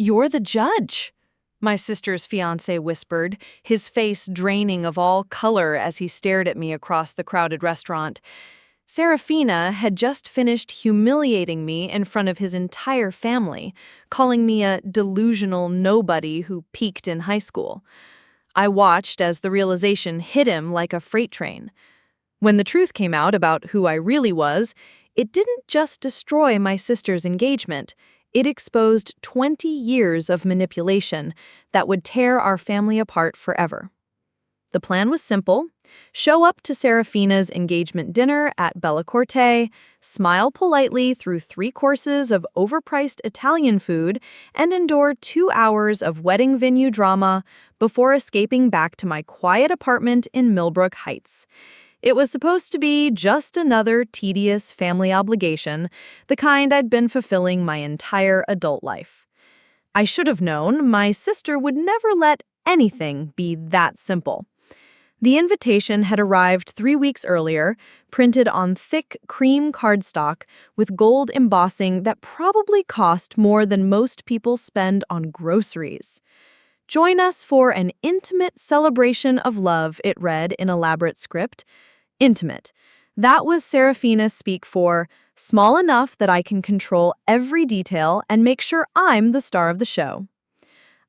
"You're the judge," my sister's fiancé whispered, his face draining of all color as he stared at me across the crowded restaurant. Seraphina had just finished humiliating me in front of his entire family, calling me a delusional nobody who peaked in high school. I watched as the realization hit him like a freight train. When the truth came out about who I really was, it didn't just destroy my sister's engagement. It exposed 20 years of manipulation that would tear our family apart forever. The plan was simple: show up to Seraphina's engagement dinner at Bellacorte, smile politely through 3 courses of overpriced Italian food, and endure 2 hours of wedding venue drama before escaping back to my quiet apartment in Millbrook Heights. It was supposed to be just another tedious family obligation, the kind I'd been fulfilling my entire adult life. I should have known my sister would never let anything be that simple. The invitation had arrived 3 weeks earlier, printed on thick cream cardstock with gold embossing that probably cost more than most people spend on groceries. "Join us for an intimate celebration of love," it read in elaborate script. Intimate. That was Seraphina's speak for small enough that I can control every detail and make sure I'm the star of the show.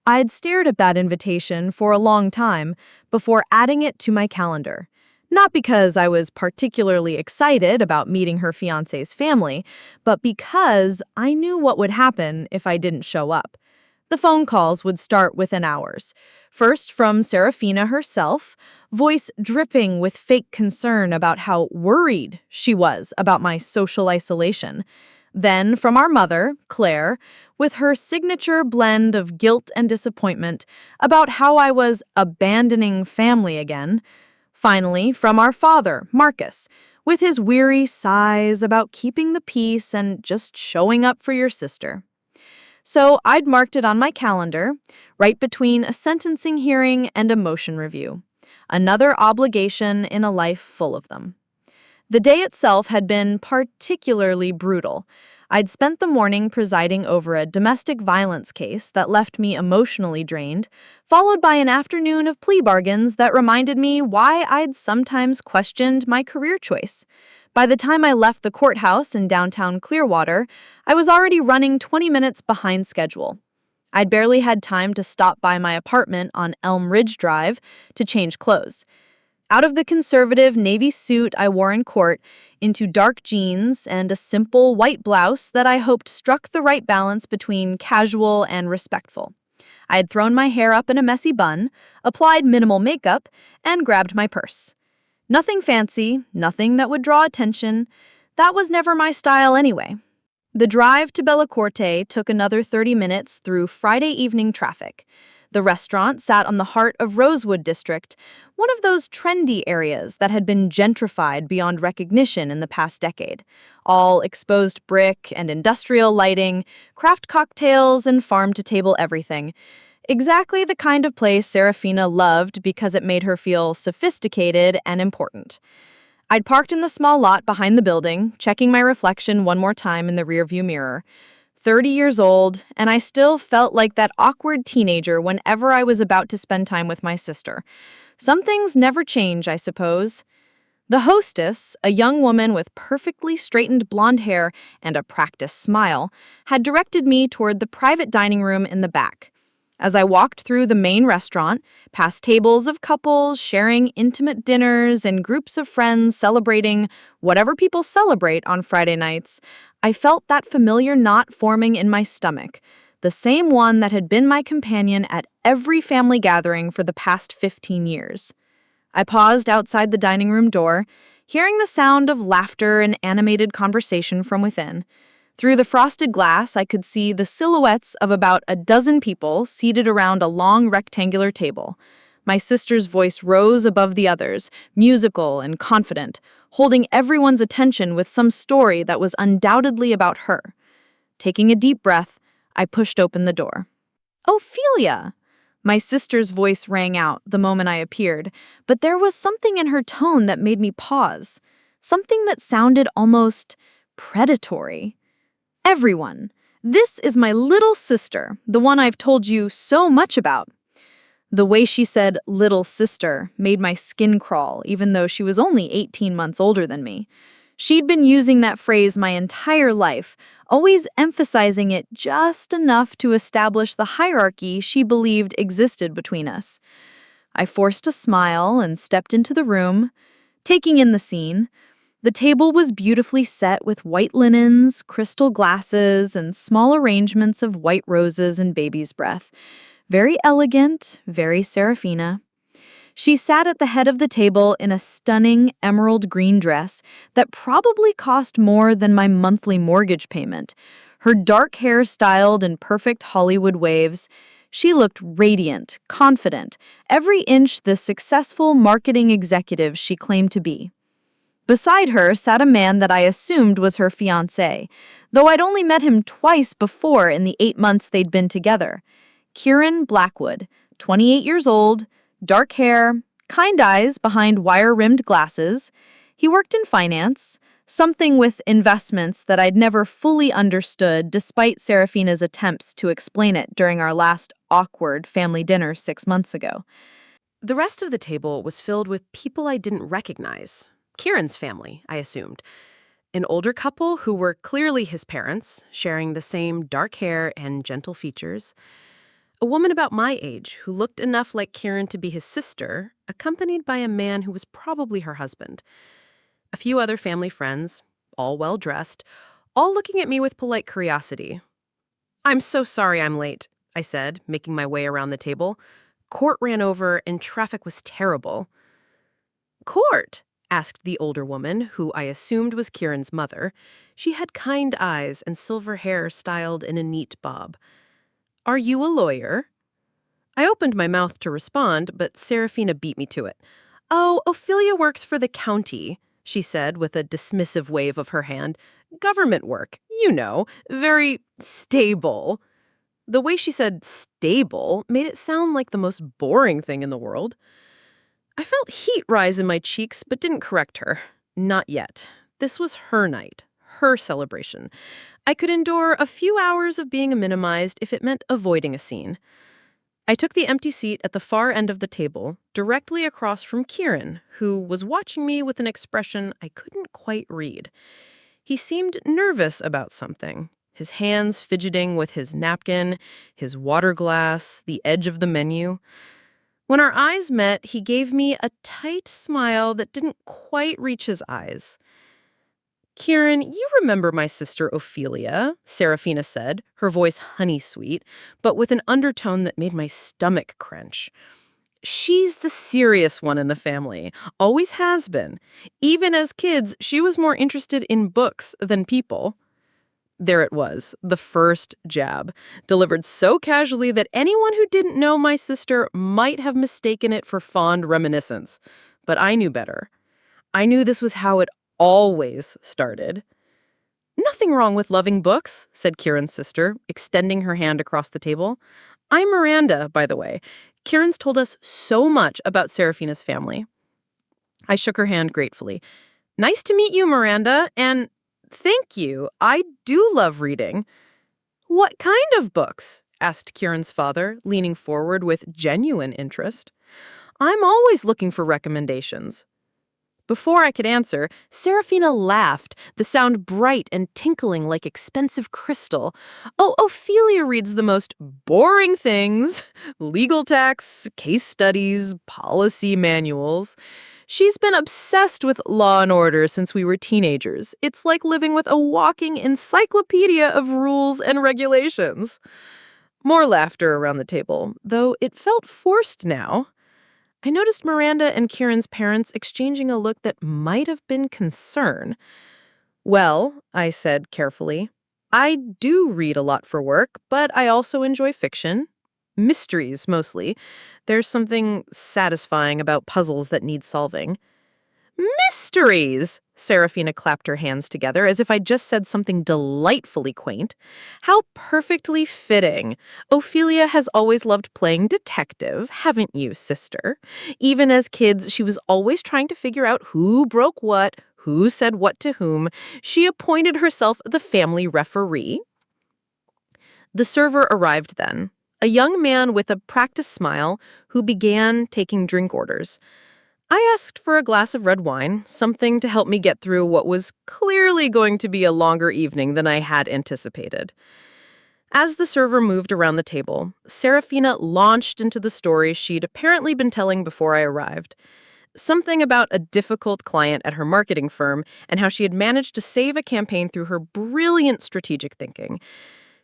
I'd stared at that invitation for a long time before adding it to my calendar. Not because I was particularly excited about meeting her fiancé's family, but because I knew what would happen if I didn't show up. The phone calls would start within hours. First from Seraphina herself, voice dripping with fake concern about how worried she was about my social isolation. Then from our mother, Claire, with her signature blend of guilt and disappointment about how I was abandoning family again. Finally, from our father, Marcus, with his weary sighs about keeping the peace and just showing up for your sister. So I'd marked it on my calendar, right between a sentencing hearing and a motion review. Another obligation in a life full of them. The day itself had been particularly brutal. I'd spent the morning presiding over a domestic violence case that left me emotionally drained, followed by an afternoon of plea bargains that reminded me why I'd sometimes questioned my career choice. By the time I left the courthouse in downtown Clearwater, I was already running 20 minutes behind schedule. I'd barely had time to stop by my apartment on Elm Ridge Drive to change clothes. Out of the conservative navy suit I wore in court, into dark jeans and a simple white blouse that I hoped struck the right balance between casual and respectful. I had thrown my hair up in a messy bun, applied minimal makeup, and grabbed my purse. Nothing fancy, nothing that would draw attention. That was never my style anyway. The drive to Bellacorte took another 30 minutes through Friday evening traffic. The restaurant sat on the heart of Rosewood District, one of those trendy areas that had been gentrified beyond recognition in the past decade. All exposed brick and industrial lighting, craft cocktails, and farm-to-table everything. Exactly the kind of place Seraphina loved because it made her feel sophisticated and important. I'd parked in the small lot behind the building, checking my reflection one more time in the rearview mirror. 30 years old, and I still felt like that awkward teenager whenever I was about to spend time with my sister. Some things never change, I suppose. The hostess, a young woman with perfectly straightened blonde hair and a practiced smile, had directed me toward the private dining room in the back. As I walked through the main restaurant, past tables of couples sharing intimate dinners and groups of friends celebrating whatever people celebrate on Friday nights, I felt that familiar knot forming in my stomach, the same one that had been my companion at every family gathering for the past 15 years. I paused outside the dining room door, hearing the sound of laughter and animated conversation from within. Through the frosted glass, I could see the silhouettes of about a dozen people seated around a long rectangular table. My sister's voice rose above the others, musical and confident, holding everyone's attention with some story that was undoubtedly about her. Taking a deep breath, I pushed open the door. "Ophelia!" My sister's voice rang out the moment I appeared, but there was something in her tone that made me pause. Something that sounded almost predatory. Everyone, "This is my little sister, the one I've told you so much about." The way she said little sister made my skin crawl, even though she was only 18 months older than me. She'd been using that phrase my entire life, always emphasizing it just enough to establish the hierarchy she believed existed between us. I forced a smile and stepped into the room, taking in the scene. The table was beautifully set with white linens, crystal glasses, and small arrangements of white roses and baby's breath. Very elegant, very Seraphina. She sat at the head of the table in a stunning emerald green dress that probably cost more than my monthly mortgage payment. Her dark hair styled in perfect Hollywood waves. She looked radiant, confident, every inch the successful marketing executive she claimed to be. Beside her sat a man that I assumed was her fiancé, though I'd only met him twice before in the 8 months they'd been together. Kieran Blackwood, 28 years old, dark hair, kind eyes behind wire-rimmed glasses. He worked in finance, something with investments that I'd never fully understood despite Seraphina's attempts to explain it during our last awkward family dinner 6 months ago. The rest of the table was filled with people I didn't recognize. Kieran's family, I assumed. An older couple who were clearly his parents, sharing the same dark hair and gentle features. A woman about my age who looked enough like Kieran to be his sister, accompanied by a man who was probably her husband. A few other family friends, all well-dressed, all looking at me with polite curiosity. "I'm so sorry I'm late," I said, making my way around the table. Court ran over and traffic was terrible. "Court?" asked the older woman, who I assumed was Kieran's mother. She had kind eyes and silver hair styled in a neat bob. "Are you a lawyer?" I opened my mouth to respond, but Seraphina beat me to it. "Oh, Ophelia works for the county," she said with a dismissive wave of her hand. "Government work, you know, very stable." The way she said stable made it sound like the most boring thing in the world. I felt heat rise in my cheeks, but didn't correct her. Not yet. This was her night, her celebration. I could endure a few hours of being minimized if it meant avoiding a scene. I took the empty seat at the far end of the table, directly across from Kieran, who was watching me with an expression I couldn't quite read. He seemed nervous about something, his hands fidgeting with his napkin, his water glass, the edge of the menu. When our eyes met, he gave me a tight smile that didn't quite reach his eyes. "Kieran, you remember my sister Ophelia," Seraphina said, her voice honey-sweet, but with an undertone that made my stomach clench. "She's the serious one in the family, always has been. Even as kids, she was more interested in books than people." There it was, the first jab, delivered so casually that anyone who didn't know my sister might have mistaken it for fond reminiscence. But I knew better. I knew this was how it always started. "Nothing wrong with loving books," said Kieran's sister, extending her hand across the table. "I'm Miranda, by the way. Kieran's told us so much about Seraphina's family." I shook her hand gratefully. "Nice to meet you, Miranda, and thank you. I do love reading." "What kind of books?" asked Kieran's father, leaning forward with genuine interest. "I'm always looking for recommendations." Before I could answer, Seraphina laughed, the sound bright and tinkling like expensive crystal. "Oh, Ophelia reads the most boring things. Legal texts, case studies, policy manuals. She's been obsessed with Law and Order since we were teenagers. It's like living with a walking encyclopedia of rules and regulations." More laughter around the table, though it felt forced now. I noticed Miranda and Kieran's parents exchanging a look that might have been concern. "Well," I said carefully, "I do read a lot for work, but I also enjoy fiction. Mysteries, mostly. There's something satisfying about puzzles that need solving." "Mysteries!" Seraphina clapped her hands together as if I'd just said something delightfully quaint. "How perfectly fitting. Ophelia has always loved playing detective, haven't you, sister? Even as kids, she was always trying to figure out who broke what, who said what to whom. She appointed herself the family referee." The server arrived then, a young man with a practiced smile who began taking drink orders. I asked for a glass of red wine, something to help me get through what was clearly going to be a longer evening than I had anticipated. As the server moved around the table, Seraphina launched into the story she'd apparently been telling before I arrived. Something about a difficult client at her marketing firm and how she had managed to save a campaign through her brilliant strategic thinking.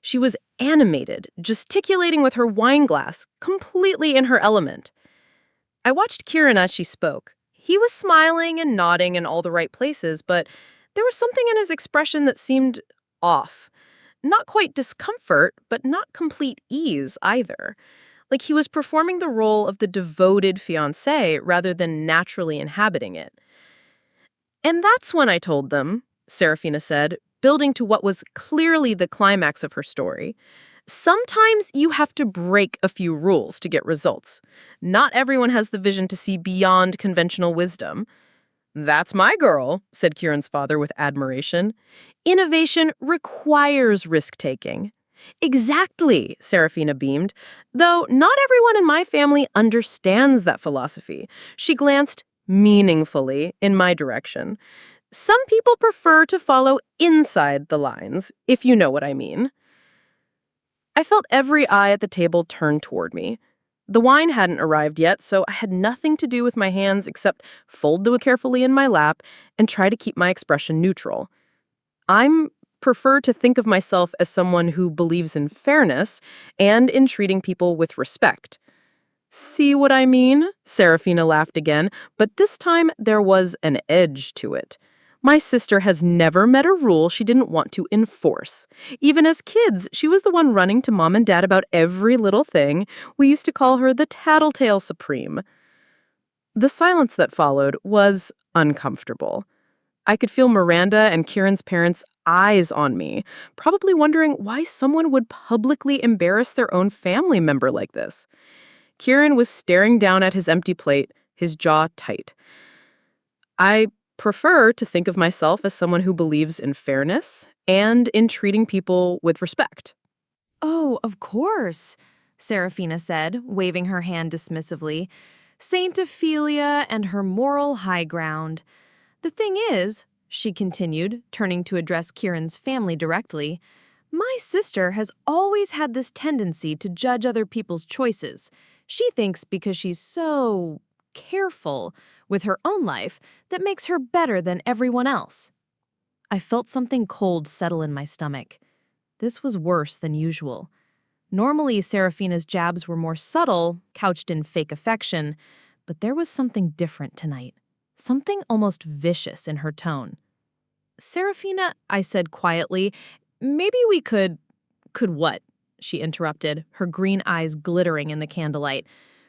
She was animated, gesticulating with her wine glass, completely in her element. I watched Kieran as she spoke. He was smiling and nodding in all the right places, but there was something in his expression that seemed off. Not quite discomfort, but not complete ease either. Like he was performing the role of the devoted fiancé rather than naturally inhabiting it. And that's when I told them, Seraphina said, building to what was clearly the climax of her story. Sometimes you have to break a few rules to get results. Not everyone has the vision to see beyond conventional wisdom. That's my girl, said Kieran's father with admiration. Innovation requires risk-taking. Exactly, Seraphina beamed. Though not everyone in my family understands that philosophy. She glanced meaningfully in my direction. Some people prefer to follow inside the lines, if you know what I mean. I felt every eye at the table turn toward me. The wine hadn't arrived yet, so I had nothing to do with my hands except fold them carefully in my lap and try to keep my expression neutral. I prefer to think of myself as someone who believes in fairness and in treating people with respect. See what I mean? Seraphina laughed again, but this time there was an edge to it. My sister has never met a rule she didn't want to enforce. Even as kids, she was the one running to mom and dad about every little thing. We used to call her the tattletale supreme. The silence that followed was uncomfortable. I could feel Miranda and Kieran's parents' eyes on me, probably wondering why someone would publicly embarrass their own family member like this. Kieran was staring down at his empty plate, his jaw tight. I prefer to think of myself as someone who believes in fairness and in treating people with respect. Oh, of course, Seraphina said, waving her hand dismissively. Saint Ophelia and her moral high ground. The thing is, she continued, turning to address Kieran's family directly, my sister has always had this tendency to judge other people's choices. She thinks because she's so careful with her own life that makes her better than everyone else. I felt something cold settle in my stomach. This was worse than usual. Normally, Seraphina's jabs were more subtle, couched in fake affection, but there was something different tonight. Something almost vicious in her tone. Seraphina, I said quietly, maybe we could what? She interrupted, her green eyes glittering in the candlelight.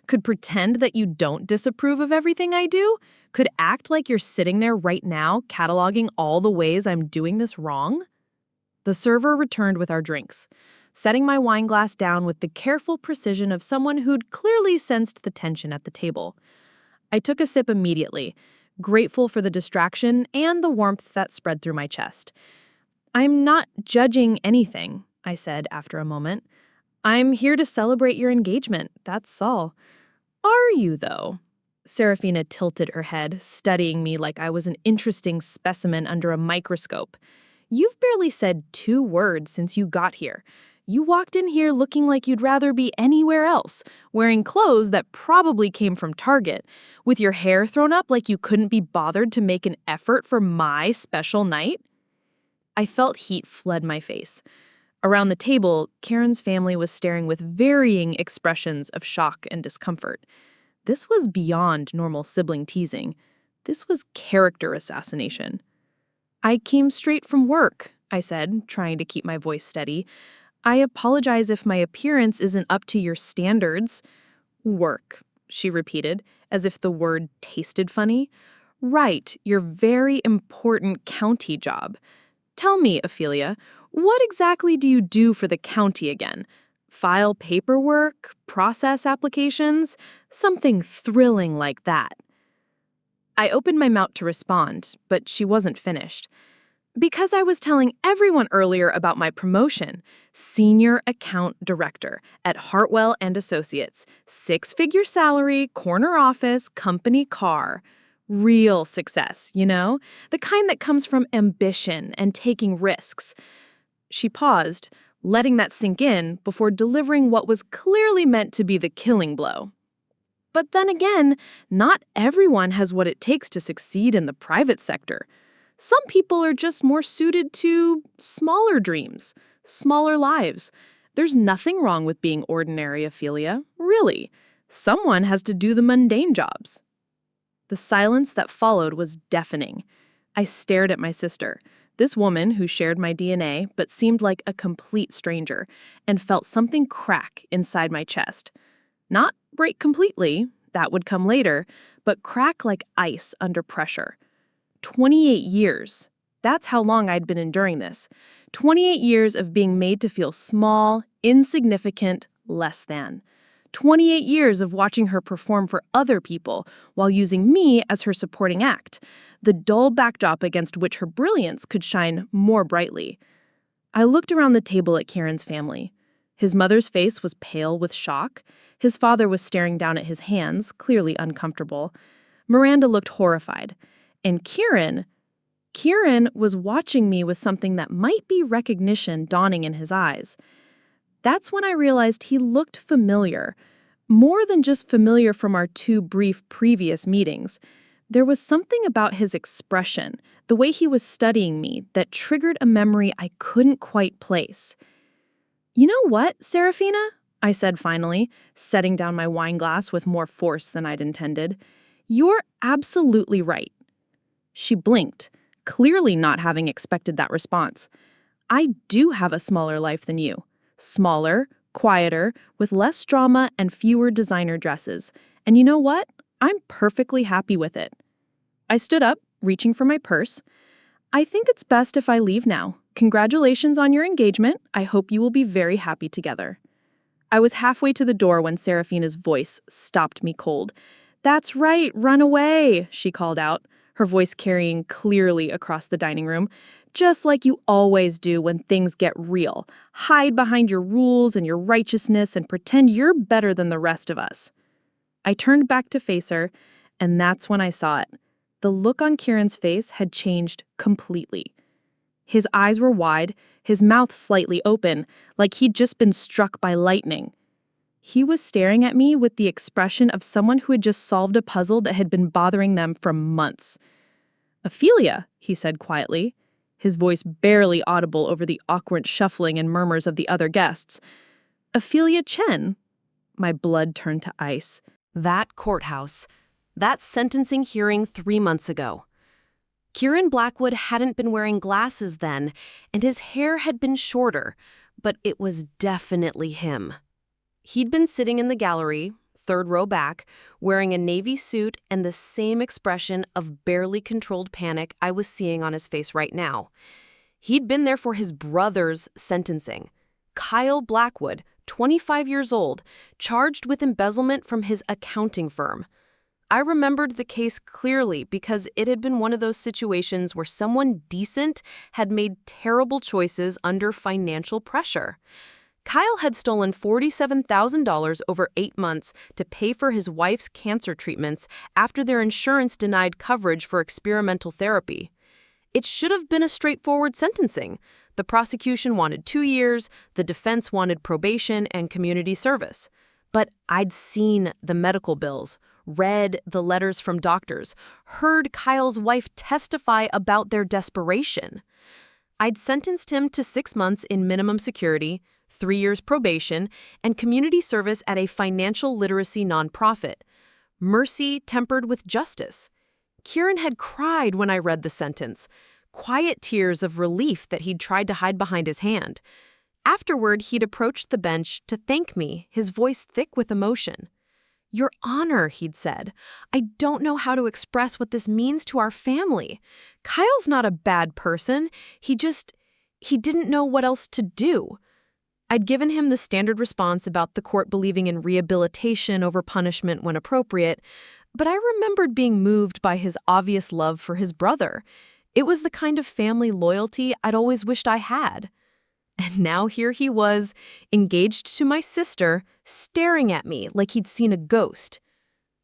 Could pretend that you don't disapprove of everything I do? Could act like you're sitting there right now, cataloging all the ways I'm doing this wrong? The server returned with our drinks, setting my wine glass down with the careful precision of someone who'd clearly sensed the tension at the table. I took a sip immediately, grateful for the distraction and the warmth that spread through my chest. I'm not judging anything, I said after a moment. I'm here to celebrate your engagement, that's all. Are you, though? Seraphina tilted her head, studying me like I was an interesting specimen under a microscope. You've barely said 2 words since you got here. You walked in here looking like you'd rather be anywhere else, wearing clothes that probably came from Target, with your hair thrown up like you couldn't be bothered to make an effort for my special night. I felt heat flood my face. Around the table, Karen's family was staring with varying expressions of shock and discomfort. This was beyond normal sibling teasing. This was character assassination. I came straight from work, I said, trying to keep my voice steady. I apologize if my appearance isn't up to your standards. Work, she repeated, as if the word tasted funny. Right, your very important county job. Tell me, Ophelia, what exactly do you do for the county again? File paperwork, process applications, something thrilling like that. I opened my mouth to respond, but she wasn't finished. Because I was telling everyone earlier about my promotion. Senior account director at Hartwell and Associates. 6-figure salary, corner office, company car. Real success, you know? The kind that comes from ambition and taking risks. She paused, letting that sink in before delivering what was clearly meant to be the killing blow. But then again, not everyone has what it takes to succeed in the private sector. Some people are just more suited to smaller dreams, smaller lives. There's nothing wrong with being ordinary, Ophelia, really. Someone has to do the mundane jobs. The silence that followed was deafening. I stared at my sister, this woman who shared my DNA but seemed like a complete stranger, and felt something crack inside my chest. Not break completely, that would come later, but crack like ice under pressure. 28 years. That's how long I'd been enduring this. 28 years of being made to feel small, insignificant, less than. 28 years of watching her perform for other people while using me as her supporting act, the dull backdrop against which her brilliance could shine more brightly. I looked around the table at Kieran's family. His mother's face was pale with shock. His father was staring down at his hands, clearly uncomfortable. Miranda looked horrified. And Kieran was watching me with something that might be recognition dawning in his eyes. That's when I realized he looked familiar, more than just familiar from our 2 brief previous meetings. There was something about his expression, the way he was studying me, that triggered a memory I couldn't quite place. "You know what, Seraphina?" I said finally, setting down my wine glass with more force than I'd intended. "You're absolutely right." She blinked, clearly not having expected that response. "I do have a smaller life than you. Smaller, quieter, with less drama and fewer designer dresses. And you know what? I'm perfectly happy with it." I stood up, reaching for my purse. "I think it's best if I leave now. Congratulations on your engagement. I hope you will be very happy together." I was halfway to the door when Seraphina's voice stopped me cold. "That's right, run away," she called out, her voice carrying clearly across the dining room. "Just like you always do when things get real. Hide behind your rules and your righteousness and pretend you're better than the rest of us." I turned back to face her, and that's when I saw it. The look on Kieran's face had changed completely. His eyes were wide, his mouth slightly open, like he'd just been struck by lightning. He was staring at me with the expression of someone who had just solved a puzzle that had been bothering them for months. "Ophelia," he said quietly, his voice barely audible over the awkward shuffling and murmurs of the other guests. "Ophelia Chen." My blood turned to ice. That courthouse. That sentencing hearing 3 months ago. Kieran Blackwood hadn't been wearing glasses then, and his hair had been shorter, but it was definitely him. He'd been sitting in the gallery, 3rd row back, wearing a navy suit and the same expression of barely controlled panic I was seeing on his face right now. He'd been there for his brother's sentencing. Kyle Blackwood, 25 years old, charged with embezzlement from his accounting firm. I remembered the case clearly because it had been one of those situations where someone decent had made terrible choices under financial pressure. Kyle had stolen $47,000 over 8 months to pay for his wife's cancer treatments after their insurance denied coverage for experimental therapy. It should have been a straightforward sentencing. The prosecution wanted 2 years, the defense wanted probation and community service. But I'd seen the medical bills, read the letters from doctors, heard Kyle's wife testify about their desperation. I'd sentenced him to 6 months in minimum security, 3 years probation, and community service at a financial literacy nonprofit. Mercy tempered with justice. Kieran had cried when I read the sentence, quiet tears of relief that he'd tried to hide behind his hand. Afterward, he'd approached the bench to thank me, his voice thick with emotion. "Your Honor," he'd said, "I don't know how to express what this means to our family. Kyle's not a bad person. He didn't know what else to do." I'd given him the standard response about the court believing in rehabilitation over punishment when appropriate, but I remembered being moved by his obvious love for his brother. It was the kind of family loyalty I'd always wished I had. And now here he was, engaged to my sister, staring at me like he'd seen a ghost.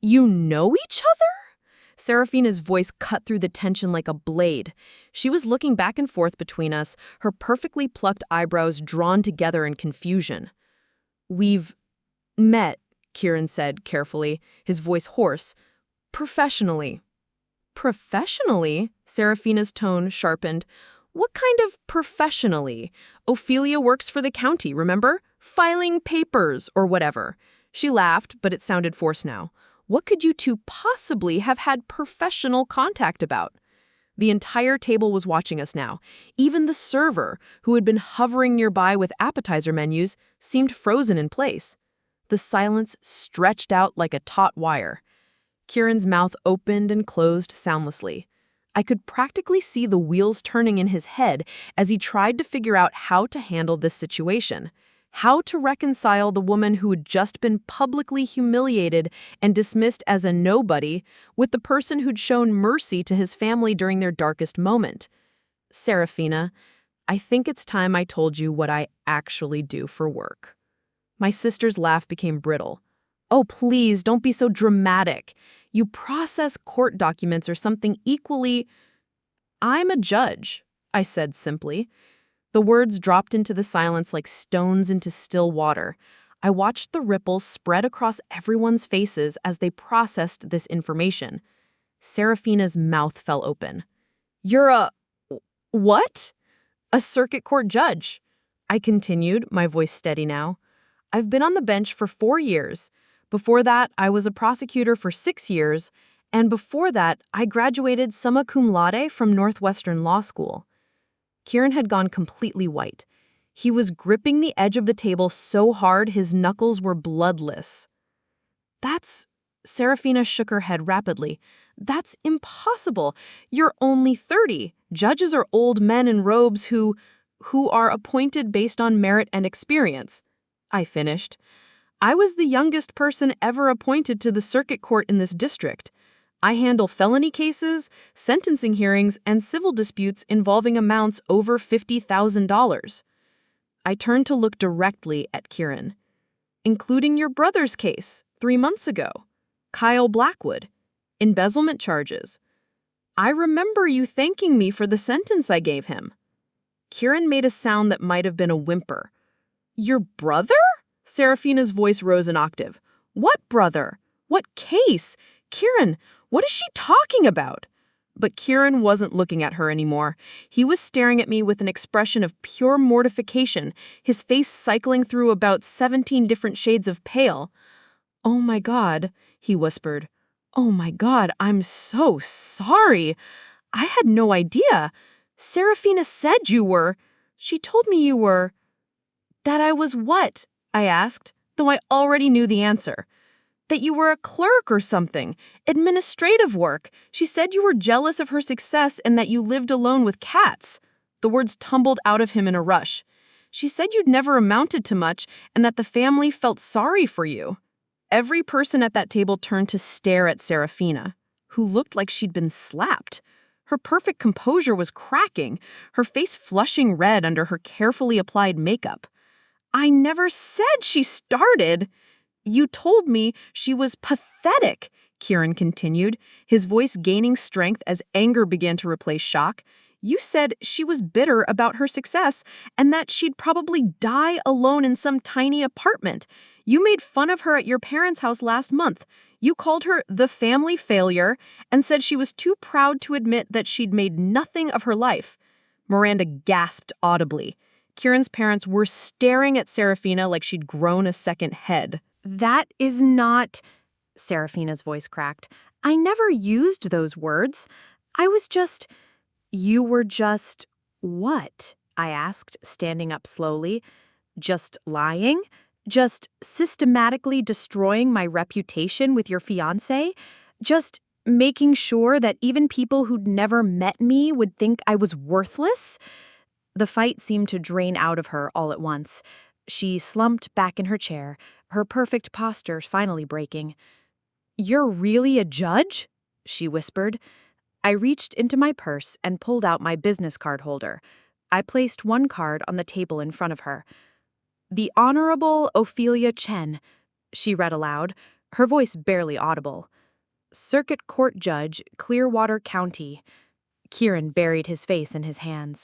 "You know each other?" Seraphina's voice cut through the tension like a blade. She was looking back and forth between us, her perfectly plucked eyebrows drawn together in confusion. "We've met," Kieran said carefully, his voice hoarse. "Professionally." "Professionally?" Seraphina's tone sharpened. "What kind of professionally? Ophelia works for the county, remember? Filing papers or whatever." She laughed, but it sounded forced now. "What could you two possibly have had professional contact about?" The entire table was watching us now. Even the server, who had been hovering nearby with appetizer menus, seemed frozen in place. The silence stretched out like a taut wire. Kieran's mouth opened and closed soundlessly. I could practically see the wheels turning in his head as he tried to figure out how to handle this situation. How to reconcile the woman who had just been publicly humiliated and dismissed as a nobody with the person who'd shown mercy to his family during their darkest moment. "Seraphina, I think it's time I told you what I actually do for work." My sister's laugh became brittle. "Oh, please, don't be so dramatic. You process court documents or something equally—" "I'm a judge," I said simply. The words dropped into the silence like stones into still water. I watched the ripples spread across everyone's faces as they processed this information. Seraphina's mouth fell open. "You're a— what?" "A circuit court judge," I continued, my voice steady now. "I've been on the bench for 4 years. Before that, I was a prosecutor for 6 years, and before that, I graduated summa cum laude from Northwestern Law School." Kieran had gone completely white. He was gripping the edge of the table so hard his knuckles were bloodless. "That's—" Seraphina shook her head rapidly. "That's impossible. You're only 30. Judges are old men in robes who are appointed based on merit and experience," I finished. "I was the youngest person ever appointed to the circuit court in this district. I handle felony cases, sentencing hearings, and civil disputes involving amounts over $50,000. I turned to look directly at Kieran. "Including your brother's case, 3 months ago. Kyle Blackwood. Embezzlement charges. I remember you thanking me for the sentence I gave him." Kieran made a sound that might have been a whimper. "Your brother?" Seraphina's voice rose an octave. "What brother? What case? Kieran, what is she talking about?" But Kieran wasn't looking at her anymore. He was staring at me with an expression of pure mortification, his face cycling through about 17 different shades of pale. "Oh my God," he whispered. "Oh my God, I'm so sorry. I had no idea. Seraphina said you were. She told me you were—" "That I was what?" I asked, though I already knew the answer. "That you were a clerk or something. Administrative work. She said you were jealous of her success and that you lived alone with cats." The words tumbled out of him in a rush. "She said you'd never amounted to much and that the family felt sorry for you." Every person at that table turned to stare at Seraphina, who looked like she'd been slapped. Her perfect composure was cracking, her face flushing red under her carefully applied makeup. "I never said she started." "You told me she was pathetic," Kieran continued, his voice gaining strength as anger began to replace shock. "You said she was bitter about her success and that she'd probably die alone in some tiny apartment. You made fun of her at your parents' house last month. You called her the family failure and said she was too proud to admit that she'd made nothing of her life." Miranda gasped audibly. Kieran's parents were staring at Seraphina like she'd grown a second head. "That is not—" Seraphina's voice cracked. "I never used those words. I was just—" "You were just— what?" I asked, standing up slowly. "Just lying? Just systematically destroying my reputation with your fiancé? Just making sure that even people who'd never met me would think I was worthless?" The fight seemed to drain out of her all at once. She slumped back in her chair, her perfect posture finally breaking. "You're really a judge?" she whispered. I reached into my purse and pulled out my business card holder. I placed one card on the table in front of her. "The Honorable Ophelia Chen," she read aloud, her voice barely audible. "Circuit Court Judge, Clearwater County." Kieran buried his face in his hands.